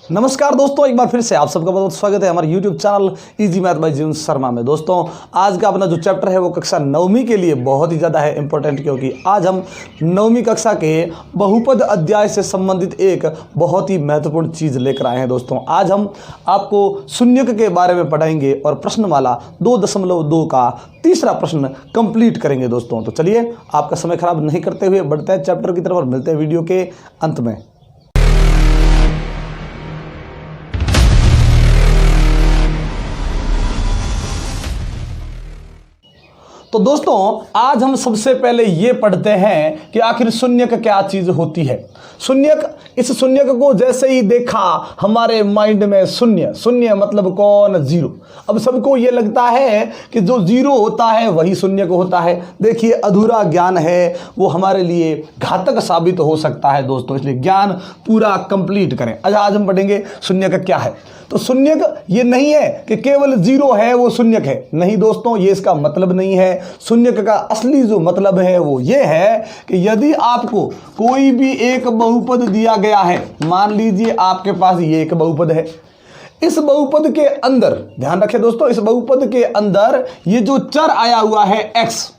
नमस्कार दोस्तों, एक बार फिर से आप सबका बहुत स्वागत है हमारे YouTube channel easy math bye जीवन शर्मा में। दोस्तों आज का अपना जो चैप्टर है वो कक्षा 9वीं के लिए बहुत ही ज़्यादा है इम्पोर्टेंट, क्योंकि आज हम 9वीं कक्षा के बहुपद अध्याय से संबंधित एक बहुत ही महत्वपूर्ण चीज़ लेकर आए हैं। दोस्तों आज हम आपको शून्यक के बारे में पढ़ाएंगे और प्रश्नमाला 2.2 का तीसरा प्रश्न कंप्लीट करेंगे। दोस्तों तो चलिए आपका समय खराब नहीं करते हुए बढ़ते हैं चैप्टर की तरफ और मिलते हैं वीडियो के अंत में। तो दोस्तों आज हम सबसे पहले ये पढ़ते हैं कि आखिर शून्यक क्या चीज़ होती है। शून्यक, इस शून्यक को जैसे ही देखा हमारे माइंड में शून्य, शून्य मतलब कौन? जीरो। अब सबको ये लगता है कि जो जीरो होता है वही शून्यक होता है। देखिए अधूरा ज्ञान है वो हमारे लिए घातक साबित हो सकता है दोस्तों, इसलिए ज्ञान पूरा कंप्लीट करें। आज हम पढ़ेंगे शून्यक क्या है। तो शून्यक ये नहीं है कि केवल जीरो है वो शून्यक है, नहीं दोस्तों, ये इसका मतलब नहीं है। शून्यक का असली जो मतलब है वो ये है कि यदि आपको कोई भी एक बहुपद दिया गया है, मान लीजिए आपके पास ये एक बहुपद है, इस बहुपद के अंदर ध्यान रखें दोस्तों, इस बहुपद के अंदर ये जो चर आया हुआ है x,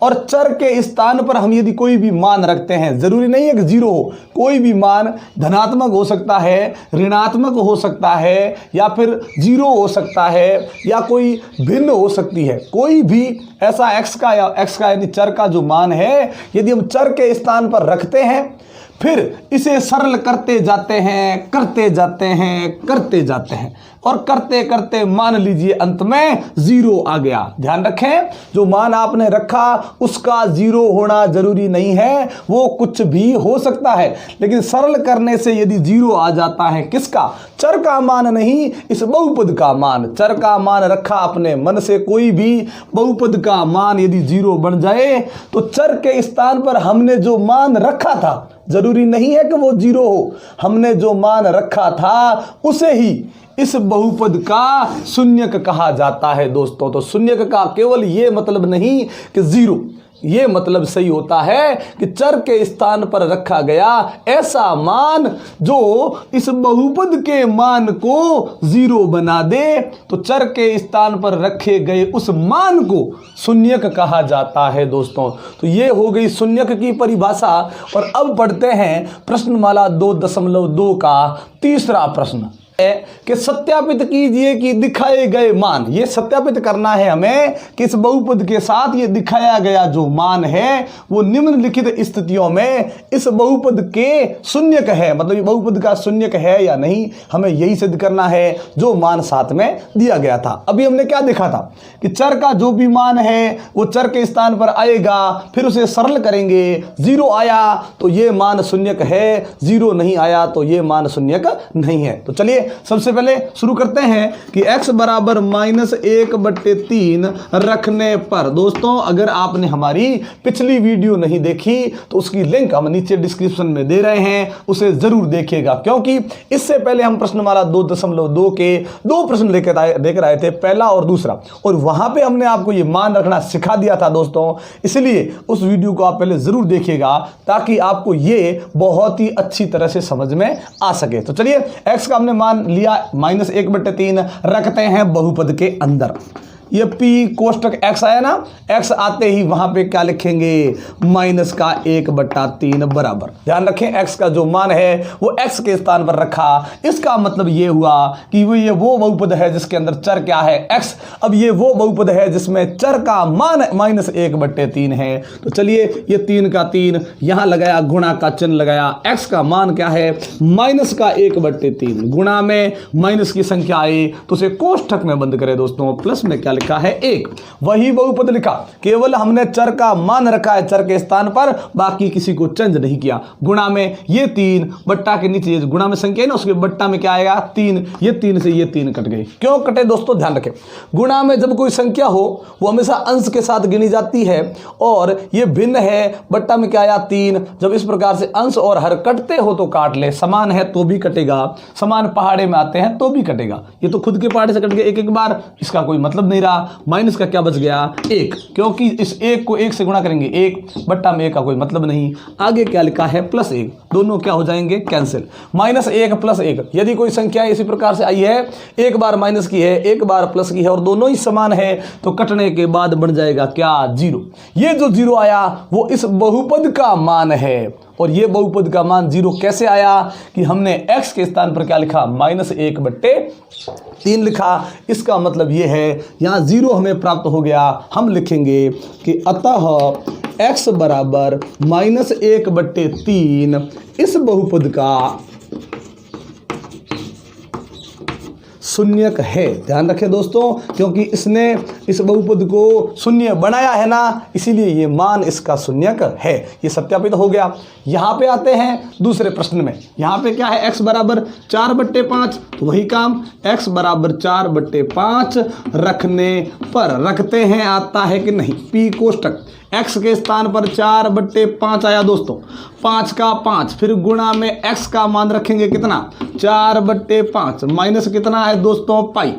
और चर के स्थान पर हम यदि कोई भी मान रखते हैं, जरूरी नहीं है कि जीरो हो, कोई भी मान धनात्मक हो सकता है, ऋणात्मक हो सकता है, या फिर जीरो हो सकता है, या कोई भिन्न हो सकती है। कोई भी ऐसा x का यानी चर का जो मान है, यदि हम चर के स्थान पर रखते हैं फिर इसे सरल करते जाते हैं, करते जाते हैं, करते जाते हैं, और करते करते मान लीजिए अंत में जीरो आ गया। ध्यान रखें, जो मान आपने रखा उसका जीरो होना जरूरी नहीं है, वो कुछ भी हो सकता है, लेकिन सरल करने से यदि जीरो आ जाता है, किसका? चर का मान नहीं, इस बहुपद का मान। चर का मान रखा अपने मन से, कोई भी बहुपद का मान यदि जीरो बन जाए तो चर के स्थान पर हमने जो मान रखा था, जरूरी नहीं है कि वो जीरो हो, हमने जो मान रखा था उसे ही इस बहुपद का शून्यक कहा जाता है। दोस्तों तो शून्यक का केवल ये मतलब नहीं कि जीरो, ये मतलब सही होता है कि चर के स्थान पर रखा गया ऐसा मान जो इस बहुपद के मान को जीरो बना दे, तो चर के स्थान पर रखे गए उस मान को शून्यक कहा जाता है। दोस्तों तो ये हो गई शून्यक की परिभाषा। और अब पढ़ते हैं प्रश्नमाला 2.2 का तीसरा प्रश्न कि सत्यापित कीजिए कि दिखाए गए मान, ये सत्यापित करना है हमें कि इस बहुपद के साथ ये दिखाया गया जो मान है वो निम्नलिखित स्थितियों में इस बहुपद के शून्यक है, मतलब ये बहुपद का शून्यक है या नहीं, हमें यही सिद्ध करना है जो मान साथ में दिया गया था। अभी हमने क्या देखा था कि चर का जो भी मान है वो चर के स्थान पर आएगा, फिर उसे सरल करेंगे, जीरो आया तो ये मान शून्यक है, जीरो नहीं आया तो ये मान शून्यक नहीं है। तो चलिए सबसे पहले शुरू करते हैं कि x बराबर -1/3 रखने पर। दोस्तों अगर आपने हमारी पिछली वीडियो नहीं देखी तो उसकी लिंक हम नीचे डिस्क्रिप्शन में दे रहे हैं, उसे जरूर देखिएगा, क्योंकि इससे पहले हम प्रश्नमाला 2.2 के 2 प्रश्न लेकर आए थे, पहला और दूसरा, और वहां पे हमने आपको ये मान रखना सिखा दिया था दोस्तों। इसलिए उस वीडियो को आप पहले जरूर देखिएगा ताकि आपको ये बहुत ही अच्छी तरह से समझ में आ सके। तो चलिए x का हमने मान लिया -1/3 रखते हैं बहुपद के अंदर। ये p कोष्टक x आया ना, x आते ही वहां पे क्या लिखेंगे? -1/3 बराबर। ध्यान रखें x का जो मान है वो x के स्थान पर रखा, इसका मतलब ये हुआ कि ये वो बहुपद है जिसके अंदर चर क्या है? x। अब ये वो बहुपद है जिसमें चर का मान -1/3 है। तो चलिए ये 3 का 3 यहां लगाया, गुणा का चिन्ह लगाया, x का मान क्या है? -1/3। गुणा में माइनस की संख्या आई तो उसे कोष्टक में बंद करें दोस्तों, प्लस में क्या लिखा है? 1। वही बहुपद लिखा, केवल हमने चर का मान रखा है चर के स्थान पर, बाकी किसी को चेंज नहीं किया। गुणा में ये 3, बट्टा के नीचे गुणा में संख्या है ना, उसके बट्टा में क्या आएगा? 3। ये 3 से ये 3 कट गई। क्यों कटे दोस्तों? ध्यान रखें, गुणा में जब कोई संख्या हो वो हमेशा अंश के साथ गिनी जाती है, और ये भिन्न है, बट्टा में क्या आया? 3। जब इस प्रकार से अंश और हर कटते हो तो काट ले, समान है तो भी कटेगा, समान पहाड़े में आते हैं तो भी कटेगा। ये तो खुद के पहाड़े से कट गए एक बार, इसका कोई मतलब नहीं रहा। गया, माइनस का क्या बच गया 1, क्योंकि इस 1 को 1 से गुणा करेंगे 1 बट्टा में 1 का कोई मतलब नहीं। आगे क्या लिखा है +1, दोनों क्या हो जाएंगे कैंसिल। -1 +1, यदि कोई संख्या इसी प्रकार से आई है, एक बार माइनस की है एक बार प्लस की है और दोनों ही समान है, तो कटने के बाद बन जाएगा क्या 0। ये जो 0 आया वो इस बहुपद का मान है। और ये बहुपद का मान 0 कैसे आया कि हमने x के स्थान पर क्या लिखा -1/3 लिखा। इसका मतलब ये है यहाँ 0 हमें प्राप्त हो गया। हम लिखेंगे कि अतः x बराबर -1/3 इस बहुपद का शून्यक है। ध्यान रखें दोस्तों, क्योंकि इसने इस बहुपद को शून्य बनाया है ना, इसीलिए ये मान इसका शून्यक है। ये सत्यापित हो गया। यहाँ पे आते हैं दूसरे प्रश्न में। यहाँ पे क्या है x बराबर 4/5, तो वही काम x बराबर 4/5 रखने पर रखते हैं आता है कि नहीं। p कोष्टक x के स्थान पर 4/5 आया दोस्तों, 5 का 5, फिर गुणा में x का मान रखेंगे कितना 4/5 माइनस कितना है दोस्तों पाई।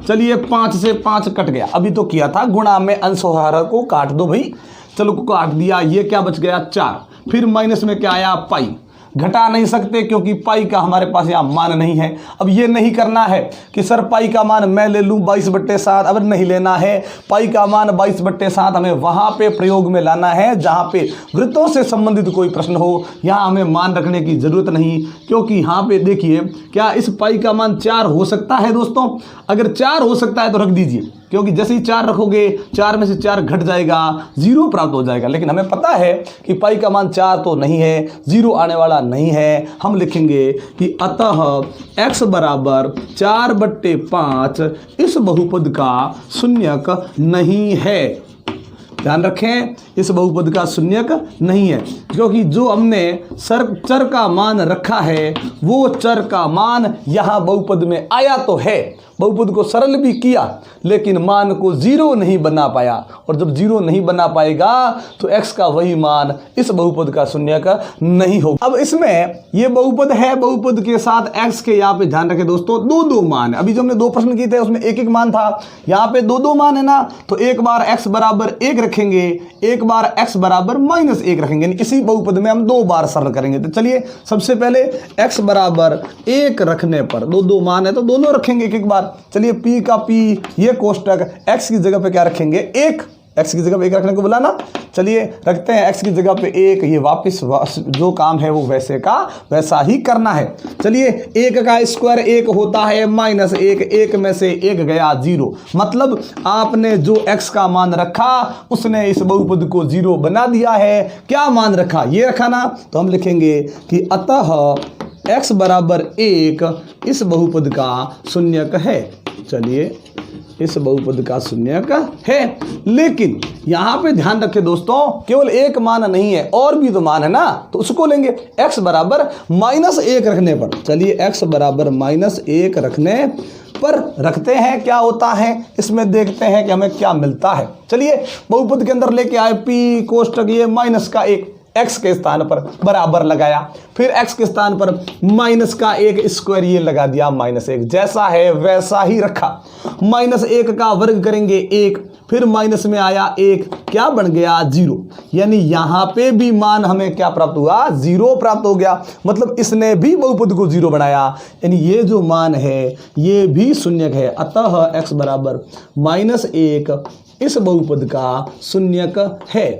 चलिए 5 से 5 कट गया, अभी तो किया था गुणा में अंशोहार को काट दो भाई, चलो काट दिया, ये क्या बच गया 4, फिर माइनस में क्या आया पाई। घटा नहीं सकते क्योंकि पाई का हमारे पास यहाँ मान नहीं है। अब ये नहीं करना है कि सर पाई का मान मैं ले लूँ 22/7, अब नहीं लेना है। पाई का मान 22/7 हमें वहाँ पे प्रयोग में लाना है जहाँ पे वृत्तों से संबंधित कोई प्रश्न हो। यहाँ हमें मान रखने की ज़रूरत नहीं, क्योंकि यहाँ पे देखिए क्या इस पाई का मान 4 हो सकता है दोस्तों। अगर 4 हो सकता है तो रख दीजिए, क्योंकि जैसे ही 4 रखोगे 4 में से 4 घट जाएगा, 0 प्राप्त हो जाएगा। लेकिन हमें पता है कि पाई का मान 4 तो नहीं है, 0 आने वाला नहीं है। हम लिखेंगे कि अतः x बराबर 4/5 इस बहुपद का शून्यक नहीं है। ध्यान रखें, इस बहुपद का शून्यक नहीं है, क्योंकि जो हमने चर का मान रखा है वो चर का मान यहाँ बहुपद में आया तो है। बहुपद को सरल भी किया लेकिन मान को 0 नहीं बना पाया, और जब 0 नहीं बना पाएगा तो x का वही मान इस बहुपद का शून्यक नहीं होगा। अब इसमें ये बहुपद है, बहुपद के साथ x के यहाँ पे ध्यान रखें दोस्तों 2 मान है। अभी जो हमने 2 प्रश्न किए थे उसमें 1 मान था, यहाँ पे 2 मान है ना, तो एक बार x बराबर 1 रखेंगे, एक बार x बराबर -1 रखेंगे। इसी बहुपद में हम 2 बार सरल करेंगे। तो चलिए सबसे पहले x बराबर 1 रखने पर 2 मान है तो दोनों रखेंगे एक बार। चलिए p का p, ये कोष्टक x की जगह पे क्या रखेंगे 1, x की जगह पे 1 रखने को बोला ना। चलिए रखते हैं x की जगह पे 1, ये वापस जो काम है वो वैसे का वैसा ही करना है। चलिए 1 का स्क्वायर 1 होता है -1, 1 में से 1 गया 0, मतलब आपने जो x का मान रखा उसने इस बहुपद को 0 बना दिया है। क्या मान रखा, ये रखा ना, तो हम लिखेंगे कि अतः x बराबर 1 इस बहुपद का शून्यक है। चलिए इस बहुपद का शून्यक है, लेकिन यहाँ पे ध्यान रखें दोस्तों केवल 1 मान नहीं है, और भी तो मान है ना, तो उसको लेंगे x बराबर -1 रखने पर। चलिए x बराबर -1 रखने पर रखते हैं, क्या होता है इसमें देखते हैं कि हमें क्या मिलता है। चलिए बहुपद के अंदर लेके आए p कोष्टक ये -1 x के स्थान पर बराबर लगाया, फिर x के स्थान पर -1 स्क्वायर ये लगा दिया -1, जैसा है वैसा ही रखा। -1 का वर्ग करेंगे 1, फिर माइनस में आया 1, क्या बन गया 0। यानी यहाँ पे भी मान हमें क्या प्राप्त हुआ 0 प्राप्त हो गया, मतलब इसने भी बहुपद को 0 बनाया, यानी ये जो मान है ये भी शून्यक है। अतः x बराबर -1 इस बहुपद का शून्यक है।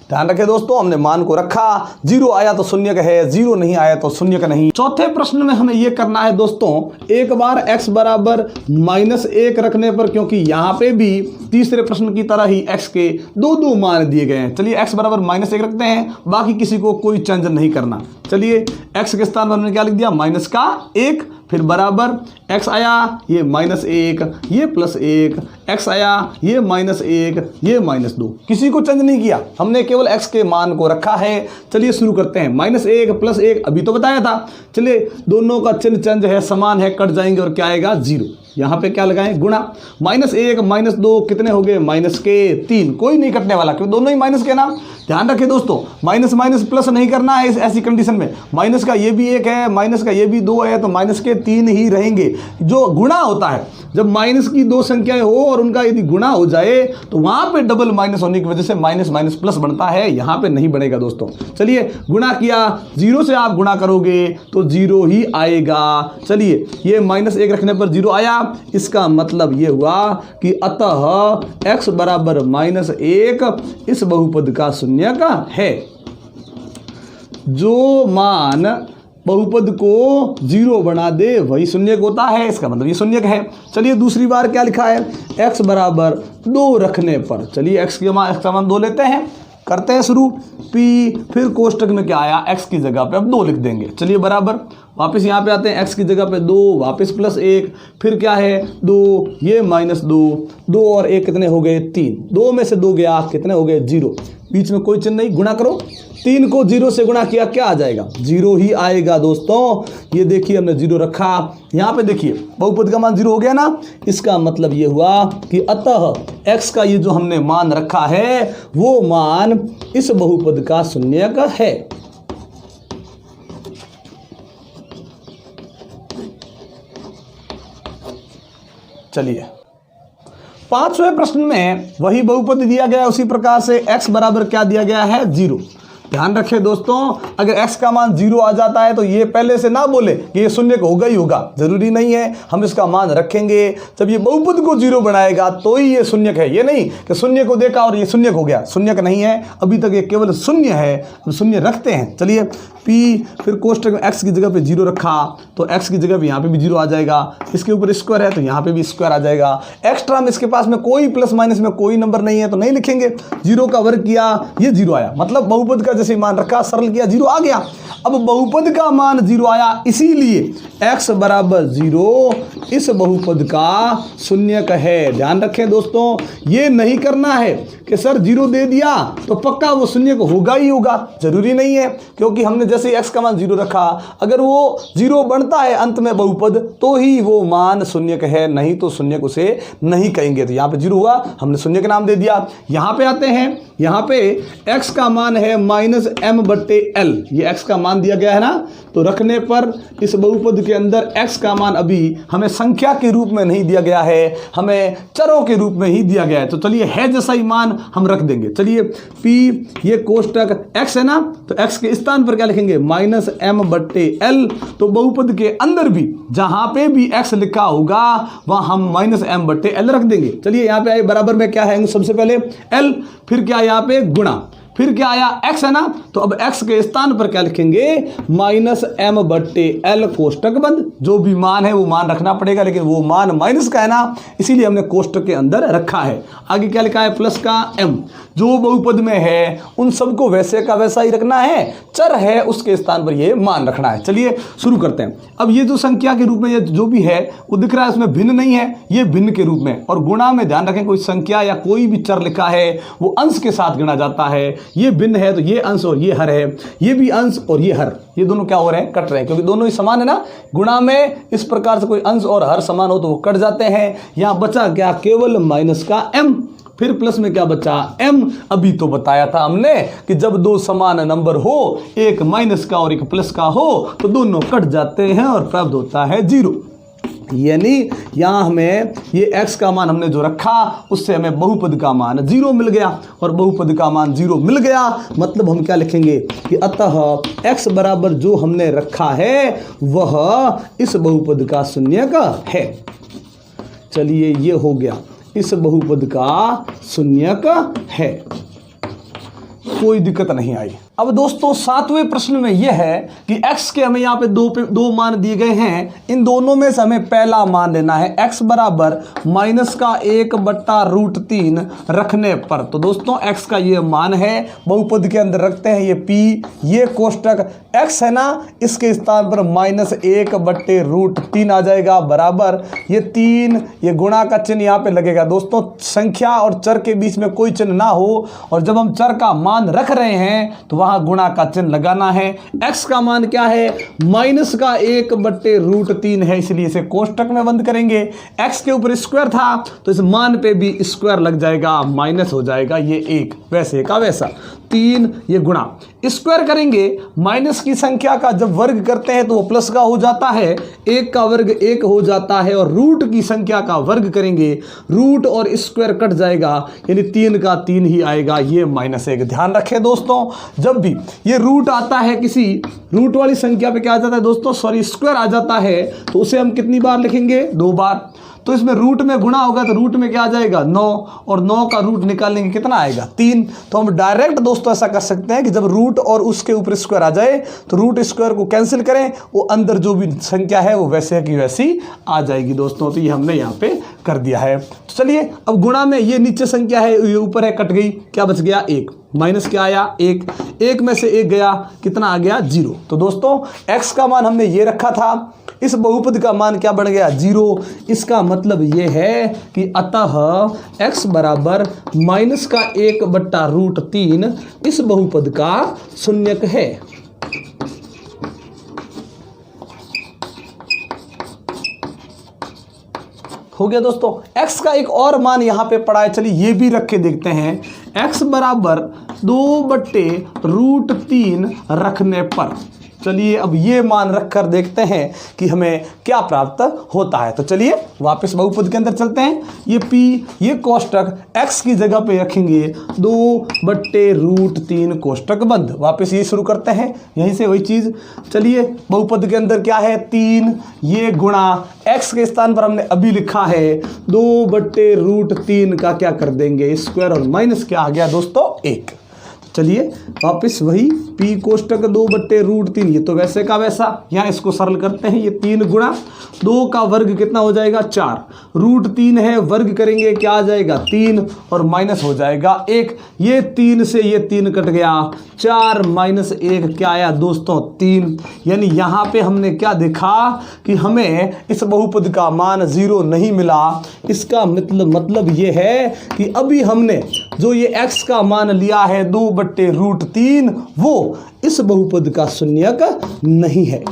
ध्यान रखें दोस्तों, हमने मान को रखा, 0 आया तो शून्यक है, 0 नहीं आया तो शून्यक नहीं। चौथे प्रश्न में हमें यह करना है दोस्तों, एक बार x बराबर -1 रखने पर, क्योंकि यहाँ पे भी तीसरे प्रश्न की तरह ही x के 2 मान दिए गए हैं। चलिए x बराबर -1 रखते हैं, बाकी किसी को कोई चेंज नहीं करना। चलिए x के स्थान पर हमने क्या लिख दिया -1, फिर बराबर x आया ये -1, ये +1, x आया ये -1, ये -2, किसी को चेंज नहीं किया, हमने केवल x के मान को रखा है। चलिए शुरू करते हैं। -1 +1 अभी तो बताया था। चलिए दोनों का चिन्ह चेंज है, समान है, कट जाएंगे और क्या आएगा 0। यहाँ पे क्या लगाएं, गुणा। -1 -2 कितने हो गए, -3, कोई नहीं कटने वाला क्योंकि दोनों ही माइनस के ना। ध्यान रखें दोस्तों, माइनस माइनस प्लस नहीं करना है ऐसी कंडीशन में। माइनस का ये भी 1 है, माइनस का ये भी 2 है, तो माइनस के 3 ही रहेंगे। जो गुणा होता है, जब माइनस की 2 संख्याएं हो और उनका यदि गुणा हो जाए तो वहां पे डबल माइनस होने की वजह से माइनस माइनस प्लस बनता है, यहां पे नहीं बनेगा दोस्तों। चलिए गुणा किया, 0 से आप गुणा करोगे तो 0 ही आएगा। चलिए ये -1 रखने पर 0 आया, इसका मतलब ये हुआ कि अतः x बराबर -1 इस बहुपद का शून्य का है। जो मान बहुपद को 0 बना दे वही शून्यक होता है, इसका मतलब ये शून्यक है। चलिए दूसरी बार क्या लिखा है, x बराबर 2 रखने पर, चलिए x का मान 2 लेते हैं, करते हैं शुरू। p फिर कोष्टक में क्या आया, x की जगह पे अब 2 लिख देंगे। चलिए बराबर, वापस यहाँ पे आते हैं, x की जगह पे 2, वापस +1, फिर क्या है 2, ये -2, 2 और 1 कितने हो गए, 3, 2 में से 2 गया, कितने हो गए, 0, बीच में कोई चिन्ह नहीं, गुणा करो। 3 को 0 से गुणा किया, क्या आ जाएगा, 0 ही आएगा दोस्तों। ये देखिए हमने 0 रखा, यहाँ पे देखिए बहुपद का मान 0 हो गया ना। इसका मतलब ये हुआ कि अतः x का ये जो हमने मान रखा है वो मान इस बहुपद का शून्यक है। चलिए 5वें प्रश्न में वही बहुपद दिया गया है, उसी प्रकार से x बराबर क्या दिया गया है, 0। ध्यान रखें दोस्तों, अगर x का मान 0 आ जाता है तो ये पहले से ना बोले कि ये शून्य होगा ही होगा, जरूरी नहीं है। हम इसका मान रखेंगे, जब ये बहुपद को 0 बनाएगा तो ही ये शून्यक है। ये नहीं कि शून्य को देखा और ये शून्यक हो गया, शून्यक नहीं है, अभी तक ये केवल शून्य है। अब शून्य रखते हैं। चलिए p फिर कोष्टक में x की जगह पे 0 रखा तो x की जगह पे यहाँ पे भी 0 आ जाएगा, इसके ऊपर स्क्वायर है तो यहाँ पे भी स्क्वायर आ जाएगा। एक्स्ट्रा में इसके पास में कोई प्लस माइनस में कोई नंबर नहीं है तो नहीं लिखेंगे। 0 का वर्ग किया, ये 0 आया, मतलब बहुपद का जैसे मान रखा, सरल किया, 0 आ गया। अब बहुपद का मान 0 आया, इसीलिए x बराबर 0 इस बहुपद का शून्यक है। ध्यान रखें दोस्तों, ये नहीं करना है कि सर 0 दे दिया तो पक्का वो शून्यक होगा ही होगा, जरूरी नहीं है। क्योंकि हमने जैसे x का मान 0 रखा, अगर वो 0 बनता है अंत में बहुपद तो ही वो मान शून्यक है, नहीं तो शून्यक उसे नहीं कहेंगे। तो यहाँ पे 0 हुआ, हमने शून्यक नाम दे दिया। यहाँ पे आते हैं, यहाँ पे x का मान है -m/l, ये x का मान दिया गया है ना, तो रखने पर इस बहुपद के अंदर x का मान अभी हमें संख्या के रूप में नहीं दिया गया है, हमें चरों के रूप में ही दिया गया है। तो चलिए है जैसा ही मान हम रख देंगे। चलिए p ये कोष्टक x है ना, तो x के स्थान पर क्या लिखेंगे, -m/l। तो बहुपद के अंदर भी जहां पे भी x लिखा होगा वहां हम -m/l रख देंगे। चलिए यहाँ पे आए, बराबर में क्या है, सबसे पहले l, फिर क्या यहाँ पे गुणा, फिर क्या आया x है ना, तो अब x के स्थान पर क्या लिखेंगे, -m/l कोष्टक बंद। जो भी मान है वो मान रखना पड़ेगा, लेकिन वो मान माइनस का है ना, इसीलिए हमने कोष्टक के अंदर रखा है। आगे क्या लिखा है, प्लस का m। जो बहुपद में है उन सबको वैसे का वैसा ही रखना है, चर है उसके स्थान पर ये मान रखना है। चलिए शुरू करते हैं। अब ये जो संख्या के रूप में ये जो भी है वो दिख रहा है, उसमें भिन्न नहीं है, ये भिन्न के रूप में। और गुणा में ध्यान रखें, कोई संख्या या कोई भी चर लिखा है वो अंश के साथ गिना जाता है। ये भिन्न है तो ये अंश और ये हर है, ये भी अंश और ये हर, ये दोनों क्या हो रहे हैं, कट रहे हैं, क्योंकि दोनों ही समान है ना। गुणा में इस प्रकार से कोई अंश और हर समान हो तो वो कट जाते हैं। यहाँ बचा क्या, केवल माइनस का m, फिर प्लस में क्या बचा, m। अभी तो बताया था हमने कि जब दो समान नंबर हो, एक माइनस का और एक प्लस का हो, तो दोनों कट जाते हैं और प्राप्त होता है 0। यानी यहाँ हमें ये x का मान हमने जो रखा उससे हमें बहुपद का मान 0 मिल गया, और बहुपद का मान 0 मिल गया मतलब हम क्या लिखेंगे कि अतः x बराबर जो हमने रखा है वह इस बहुपद का शून्यक है। चलिए ये हो गया, इस बहुपद का शून्यक है, कोई दिक्कत नहीं आई। अब दोस्तों 7वें प्रश्न में यह है कि x के हमें यहाँ पे दो मान दिए गए हैं, इन दोनों में से हमें पहला मान लेना है। x बराबर -1/√3 रखने पर, तो दोस्तों x का ये मान है, बहुपद के अंदर रखते हैं, ये p, ये कोष्टक x है ना, इसके स्थान पर -1/√3 आ जाएगा, बराबर ये 3, ये गुणा का चिन्ह यहाँ पे लगेगा। दोस्तों संख्या और चर के बीच में कोई चिन्ह ना हो, और जब हम चर का मान रख रहे हैं तो वहां गुणा का चिन्ह लगाना है। x का मान क्या है, -1/√3 है, इसलिए इसे कोष्टक में बंद करेंगे। x के ऊपर स्क्वायर था तो इस मान पे भी स्क्वायर लग जाएगा, माइनस हो जाएगा ये 1, वैसे का वैसा 3, ये गुणा स्क्वायर करेंगे। माइनस की संख्या का जब वर्ग करते हैं तो वो प्लस का हो जाता है, 1 का वर्ग 1 हो जाता है, और रूट की संख्या का वर्ग करेंगे, रूट और स्क्वायर कट जाएगा, यानी 3 का 3 ही आएगा, ये -1। ध्यान रखें दोस्तों, जब भी ये रूट आता है, किसी रूट वाली संख्या पे क्या आ जाता है दोस्तों, सॉरी स्क्वायर आ जाता है, तो उसे हम कितनी बार लिखेंगे, 2 बार। तो इसमें रूट में गुणा होगा तो रूट में क्या आ जाएगा, 9, और 9 का रूट निकालेंगे कितना आएगा, 3। तो हम डायरेक्ट दोस्तों ऐसा कर सकते हैं कि जब रूट और उसके ऊपर स्क्वायर आ जाए तो रूट स्क्वायर को कैंसिल करें, वो अंदर जो भी संख्या है वो वैसे की वैसी आ जाएगी दोस्तों। तो ये हमने यहाँ पे कर दिया है। तो चलिए अब गुणा में ये नीचे संख्या है, ये ऊपर है, कट गई, क्या बच गया, 1, माइनस क्या आया, 1, 1 में से 1 गया, कितना आ गया, 0। तो दोस्तों x का मान हमने ये रखा था, इस बहुपद का मान क्या बन गया, 0। इसका मतलब ये है कि अतः x बराबर -1/√3 इस बहुपद का शून्यक है। हो गया दोस्तों। x का एक और मान यहां पे पड़ा है, चलिए ये भी रख के देखते हैं। x बराबर 2/√3 रखने पर, चलिए अब ये मान रखकर देखते हैं कि हमें क्या प्राप्त होता है। तो चलिए वापस बहुपद के अंदर चलते हैं। ये p, ये कोष्टक x की जगह पे रखेंगे, 2/√3 कोष्टक बंद। वापस ये शुरू करते हैं, यहीं से वही चीज। चलिए बहुपद के अंदर क्या है, 3, ये गुणा x के स्थान पर हमने अभी लिखा है 2/√3 का क्या कर देंगे, स्क्वायर, और माइनस क्या आ गया दोस्तों, 1। चलिए वापस वही p कोष्टक 2/√3, ये तो वैसे का वैसा, यहाँ इसको सरल करते हैं। ये 3 गुणा 2 का वर्ग कितना हो जाएगा, 4, √3 है, वर्ग करेंगे क्या आ जाएगा, 3, और माइनस हो जाएगा 1। ये 3 से ये 3 कट गया, 4 - 1 क्या आया दोस्तों, 3। यानी यहाँ पे हमने क्या देखा कि हमें इस बहुपद का मान 0 नहीं मिला। इसका मतलब ये है कि अभी हमने जो ये x का मान लिया है 2/√3, वो इस बहुपद का शून्यक नहीं है।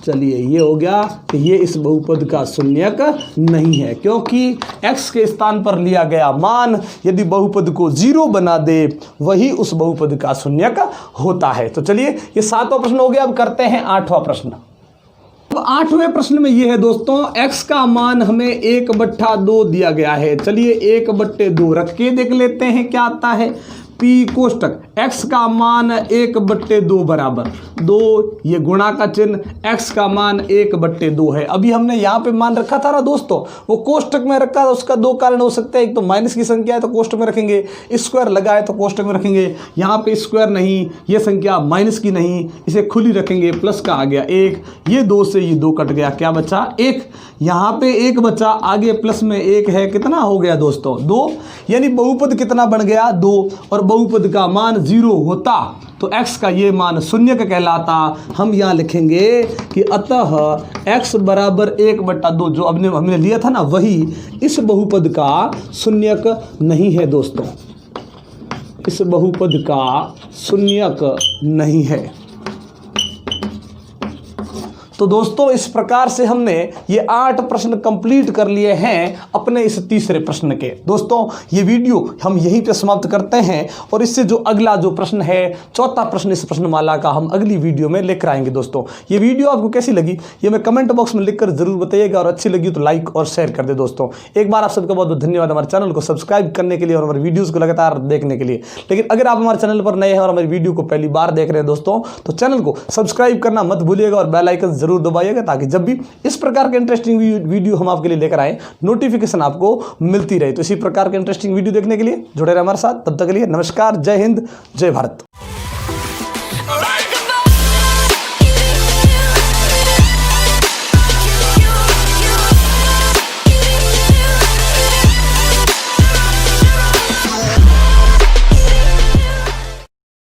चलिए ये हो गया कि ये इस बहुपद का शून्यक नहीं है, क्योंकि x के स्थान पर लिया गया मान यदि बहुपद को 0 बना दे, वही उस बहुपद का शून्यक होता है। तो चलिए ये 7वां प्रश्न हो गया। अब करते हैं 8वां प्रश्न। अब 8वें प्रश्न में ये है दोस्तों, x का मान हमें 1/2 दिया गया है। चलिए 1/2 रख के देख लेते हैं क्या आता है। p कोष्टक x का मान 1/2 बराबर 2, ये गुणा का चिन्ह, x का मान 1/2 है। अभी हमने यहाँ पे मान रखा था ना दोस्तों, वो कोष्टक में रखा था। उसका 2 कारण हो सकते हैं, एक तो माइनस की संख्या है तो कोष्टक में रखेंगे, स्क्वायर लगा है तो कोष्टक में रखेंगे। यहाँ पे स्क्वायर नहीं, ये संख्या माइनस की नहीं, इसे खुली रखेंगे, प्लस का आ गया 1, ये 2 से ये 2 कट गया, क्या बचा, 1। यहाँ पे 1 बचा, आगे प्लस में 1 है, कितना हो गया दोस्तों, 2। यानी बहुपद कितना बन गया, 2, और बहुपद का मान 0 होता तो x का ये मान शून्यक कहलाता। हम यहाँ लिखेंगे कि अतः x बराबर 1/2, जो हमने लिया था ना, वही इस बहुपद का शून्यक नहीं है दोस्तों, इस बहुपद का शून्यक नहीं है। तो दोस्तों इस प्रकार से हमने ये 8 प्रश्न कंप्लीट कर लिए हैं अपने इस तीसरे प्रश्न के। दोस्तों ये वीडियो हम यहीं पे समाप्त करते हैं, और इससे जो अगला जो प्रश्न है, चौथा प्रश्न इस प्रश्नमाला का, हम अगली वीडियो में लेकर आएंगे। दोस्तों ये वीडियो आपको कैसी लगी ये मैं कमेंट बॉक्स में लिखकर जरूर बताइएगा, और अच्छी लगी तो लाइक और शेयर कर दे। दोस्तों एक बार आप सबका बहुत बहुत धन्यवाद हमारे चैनल को सब्सक्राइब करने के लिए और हमारे वीडियोज़ को लगातार देखने के लिए। लेकिन अगर आप हमारे चैनल पर नए हैं और हमारी वीडियो को पहली बार देख रहे हैं दोस्तों, तो चैनल को सब्सक्राइब करना मत भूलिएगा और बेल आइकन जरूर दबाइएगा, ताकि जब भी इस प्रकार के इंटरेस्टिंग वीडियो हम आपके लिए लेकर आए, नोटिफिकेशन आपको मिलती रहे। तो इसी प्रकार के इंटरेस्टिंग वीडियो देखने के लिए जुड़े रहे हमारे साथ। तब तक के लिए नमस्कार, जय हिंद, जय भारत।